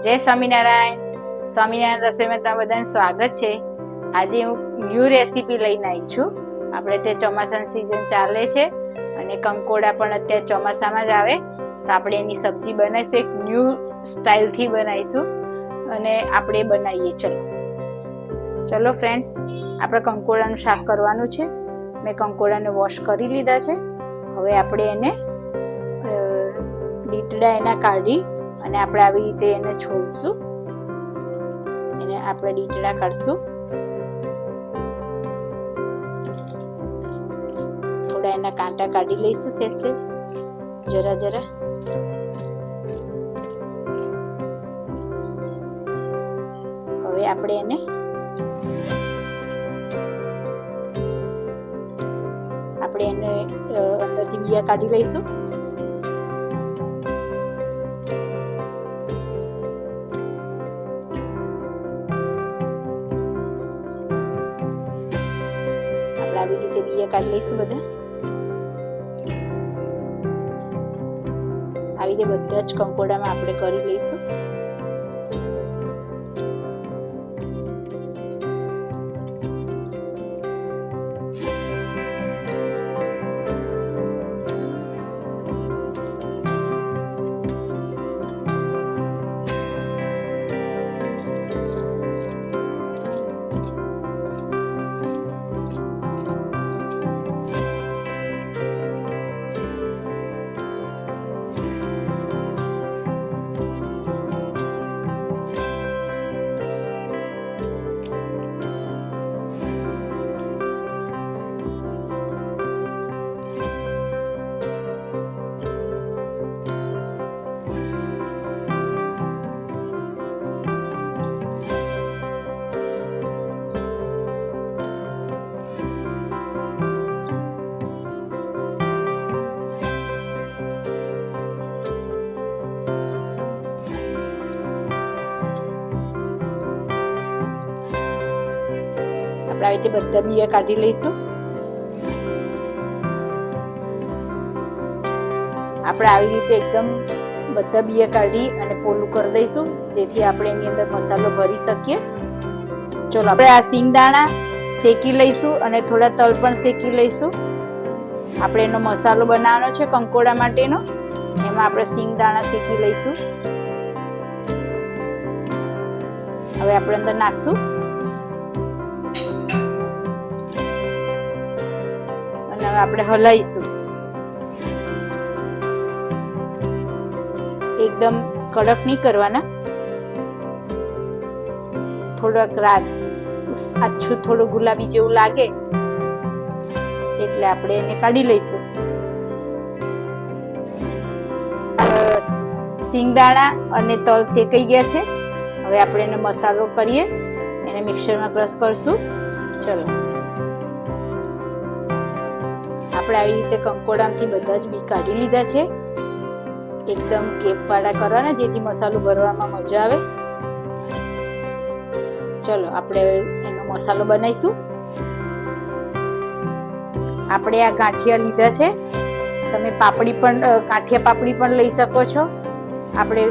જય સ્વામિનારાયણ. સ્વામિનારાયણ રસોઈમાં તમારું બધાનું સ્વાગત છે. આજે હું ન્યૂ રેસીપી લઈને આવી છું. આપણે તે ચોમાસાની સિઝન ચાલે છે અને કંકોડા પણ અત્યારે ચોમાસામાં જ આવે, તો આપણે એની સબ્જી બનાવીશું. એક ન્યૂ સ્ટાઇલથી બનાવીશું અને આપણે બનાવીએ. ચલો ફ્રેન્ડ્સ, આપણે કંકોડાનું શાક કરવાનું છે. મેં કંકોડાને વોશ કરી લીધા છે. હવે આપણે એને ડીટડા એના કાઢી અને આપણે આવી રીતે એને છોલશું. એને આપણે ડીટડા કાઢશું. થોડા એના કાંટા કાઢી લઈશું, સેજ જરા જરા. હવે આપણે એને અંદરથી બિયા કાઢી લઈશું. આવી રીતે બિયા કાઢી લઈશું બધા. આવી રીતે બધા જ કંકોડામાં આપણે કરી લઈશું. આવી રીતે બધા બિયા કાઢી લઈશું. આપણે આવી રીતે એકદમ બધા બિયા કાઢી અને પોલું કરી દઈશું, જેથી આપણે એની અંદર મસાલો ભરી શકીએ. ચલો, આપણે આ સિંગદાણા શેકી લઈશું અને થોડા તલ પણ શેકી લઈશું. આપણે એનો મસાલો બનાવવાનો છે કંકોડા માટેનો. એમાં આપણે સિંગદાણા શેકી લઈશું. હવે આપણે અંદર નાખશું અને હવે આપણે હલાવીશું. એકદમ કડક નહીં કરવાના, થોડોક આછું થોડું ગુલાબી જેવું લાગે એટલે આપણે એને કાઢી લઈશું. સિંગદાણા અને તલ શેકાઈ ગયા છે. હવે આપણે એને મસાલો કરીએ, એને મિક્સરમાં ક્રશ કરશું. ચલો, આપણે આવી રીતે કંકોડામાંથી બધા જ બી કાઢી લીધા છે. એકદમ કેપવાળા કરવાના, જેથી મસાલો ભરવામાં મજા આવે. ચલો, આપણે એનો મસાલો બનાવીશું. આપણે આ ગાંઠિયા લીધા છે. તમે ગાંઠિયા પાપડી પણ લઈ શકો છો. આપણે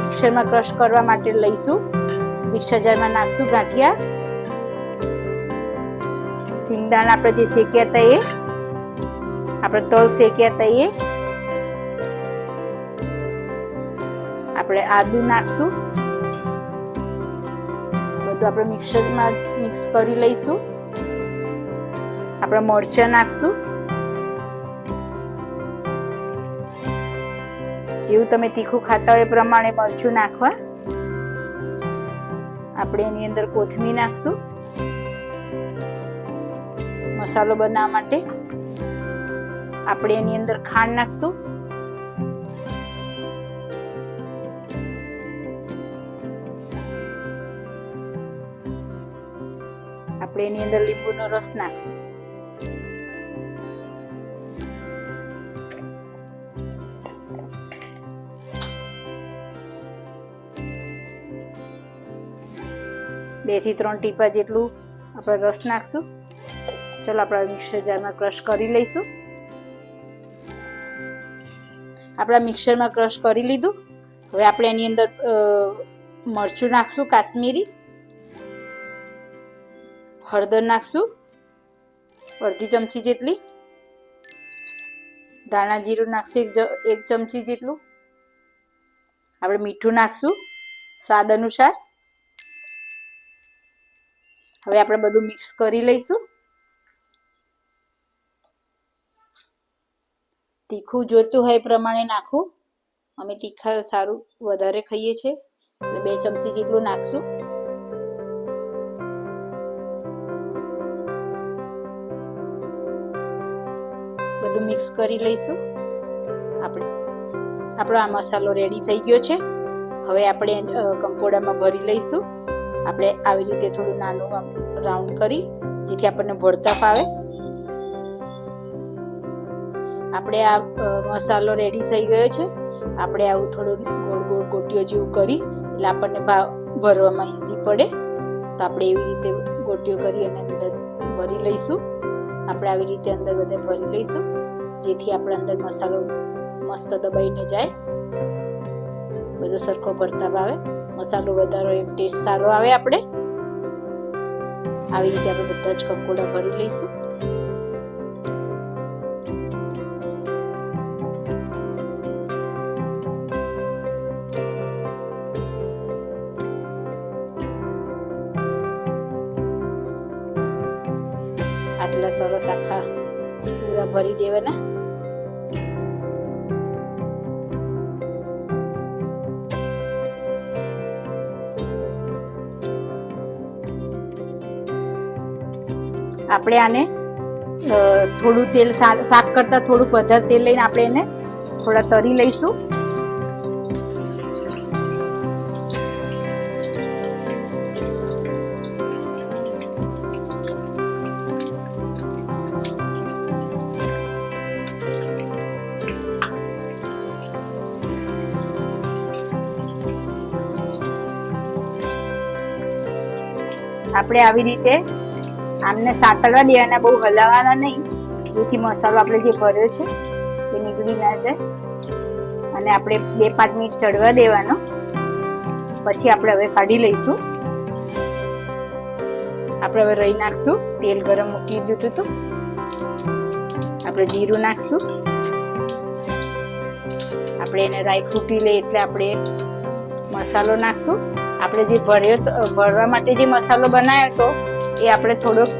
મિક્સરમાં ક્રશ કરવા માટે લઈશું. મિક્સર જારમાં નાખશું ગાંઠિયા. સિંગદાણા આપણે જે શેક્યા હતા એ, આપણે તલ શેક્યા હતા એ, આપણે આદુ નાખશું. બધું આપણે મિક્સરમાં મિક્સ કરી લઈશું. આપણે મરચાં નાખશું. જેવું તમે તીખું ખાતા હોય એ પ્રમાણે મરચું નાખવા. આપણે એની અંદર કોથમીર નાખશું મસાલો બનાવવા માટે. આપણે એની અંદર ખાંડ નાખશું. આપણે એની અંદર લીંબુનો રસ નાખશું. બે થી 3 ટીપા જેટલું આપણે રસ નાખશું. ચલો, આપણે મિક્સર જારમાં ક્રશ કરી લઈશું. આપણા મિક્સરમાં ક્રશ કરી લીધું. હવે આપણે એની અંદર મરચું નાખશું કાશ્મીરી, હળદર નાખશું અડધી ચમચી જેટલી, ધાણા જીરું નાખશું 1 ચમચી જેટલું, આપણે મીઠું નાખશું સ્વાદ અનુસાર. હવે આપણે બધું મિક્સ કરી લઈશું. તીખું જોઈતું હોય એ પ્રમાણે નાખવું. અમે તીખા સારું વધારે ખાઈએ છીએ એટલે 2 ચમચી જેટલું નાખશું. બધું મિક્સ કરી લઈશું. આપણો આ મસાલો રેડી થઈ ગયો છે. હવે આપણે કંકોડામાં ભરી લઈશું. આપણે આવી રીતે થોડું નાનું રાઉન્ડ કરી જેથી આપણને ભરતા ફાવે. આપણે આ મસાલો રેડી થઈ ગયો છે. આપણે આવું થોડું ગોળ ગોળ ગોટીઓ જેવું કરી એટલે આપણને ભરવામાં ઈઝી પડે. તો આપણે એવી રીતે ગોટીઓ કરી અને અંદર ભરી લઈશું. આપણે આવી રીતે અંદર બધે ભરી લઈશું જેથી આપણે અંદર મસાલો મસ્ત દબાઈને જાય, બધો સરખો ભરતા આવે. મસાલો વધારો એમ ટેસ્ટ સારો આવે. આપણે આવી રીતે આપણે બધા જ કંકોડા ભરી લઈશું. આટલા સરસ આખા પૂરા ભરી દેવાના. આપણે આને થોડું તેલ શાક કરતા થોડું વધારે તેલ લઈને આપણે એને થોડા તળી લઈશું. આપણે આવી રીતે આમને સાતળવા દેવાના, બહુ હલાવવાના નહીં, જેથી મસાલો આપણે જે ભર્યો છે તે નીકળી ના જાય. અને આપણે 2-5 મિનિટ ચડવા દેવાનો. પછી આપણે હવે કાઢી લઈશું. આપણે હવે રહી નાખશું. તેલ ગરમ મૂકી દીધું હતું. આપણે જીરું નાખશું. આપણે એને રાઈ ફૂટી લે એટલે આપણે મસાલો નાખશું. આપણે જે ભરવા માટે જે મસાલો બનાવ્યો હતો એ આપણે થોડોક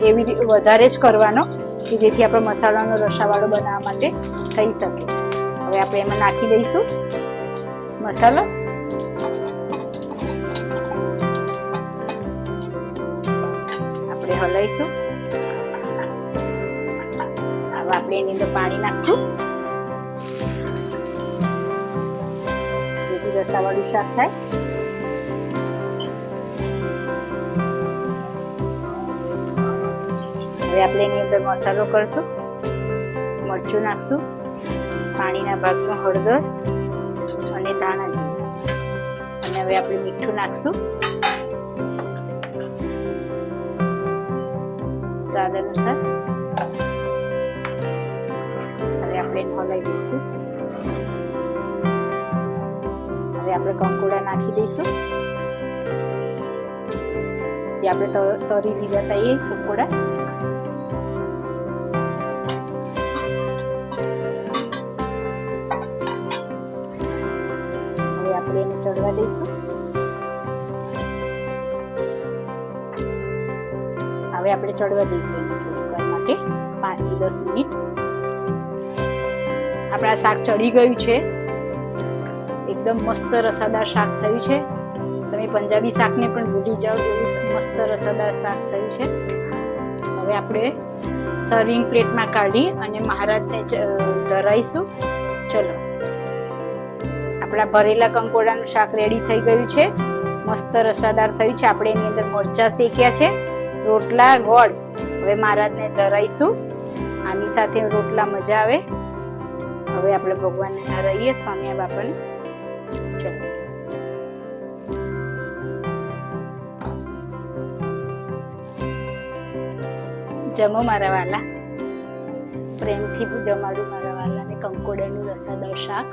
એવી વધારે જ કરવાનો કે જેથી આપણે મસાલાનો રસાવાળો બનાવવા માટે થઈ શકે. હવે આપણે એમાં નાખી દઈશું મસાલો. આપણે હલાવીશું. હવે આપણે એની અંદર પાણી નાખશું જેથી રસાવાળું શાક થાય. હવે આપણે એની અંદર મસાલો કરશું. મરચું નાખશું, પાણીના ભાગમાં હળદર અને ધાણા જીરું, અને હવે આપણે મીઠું નાખશું સ્વાદ અનુસાર. હવે આપણે એને હલાવી દઈશું. હવે આપણે કંકોડા નાખી દઈશું જે આપણે તરી લીધા હતા એ કંકોડા. એને ચડવા દઈશું. હવે આપણે ચડવા દઈશું એને થોડીક વાર માટે 5 થી 10 મિનિટ. આપણા શાક ચડી ગયું છે. એકદમ મસ્ત રસાદાર શાક થયું છે. તમે પંજાબી શાકને પણ ભૂલી જાઓ એવું મસ્ત રસાદાર શાક થયું છે. હવે આપણે સર્વિંગ પ્લેટમાં કાઢી અને મહારાજને ધરાઈશું. ચલો, આપણા ભરેલા કંકોડાનું શાક રેડી થઈ ગયું છે. મસ્ત રસાદાર થયું છે. આપણે એની અંદર મરચા શેક્યા છે, રોટલા, ગોળ. હવે મહારાજને ધરાઈશું. આની સાથે રોટલા મજા આવે. હવે આપણે ભગવાનને ધરાઈએ સ્વામિયા બાપાને. ચલો, જમો મારા વાલા. પ્રેમથી જમાડું મારા વાલાને કંકોડાનું રસાદાર શાક.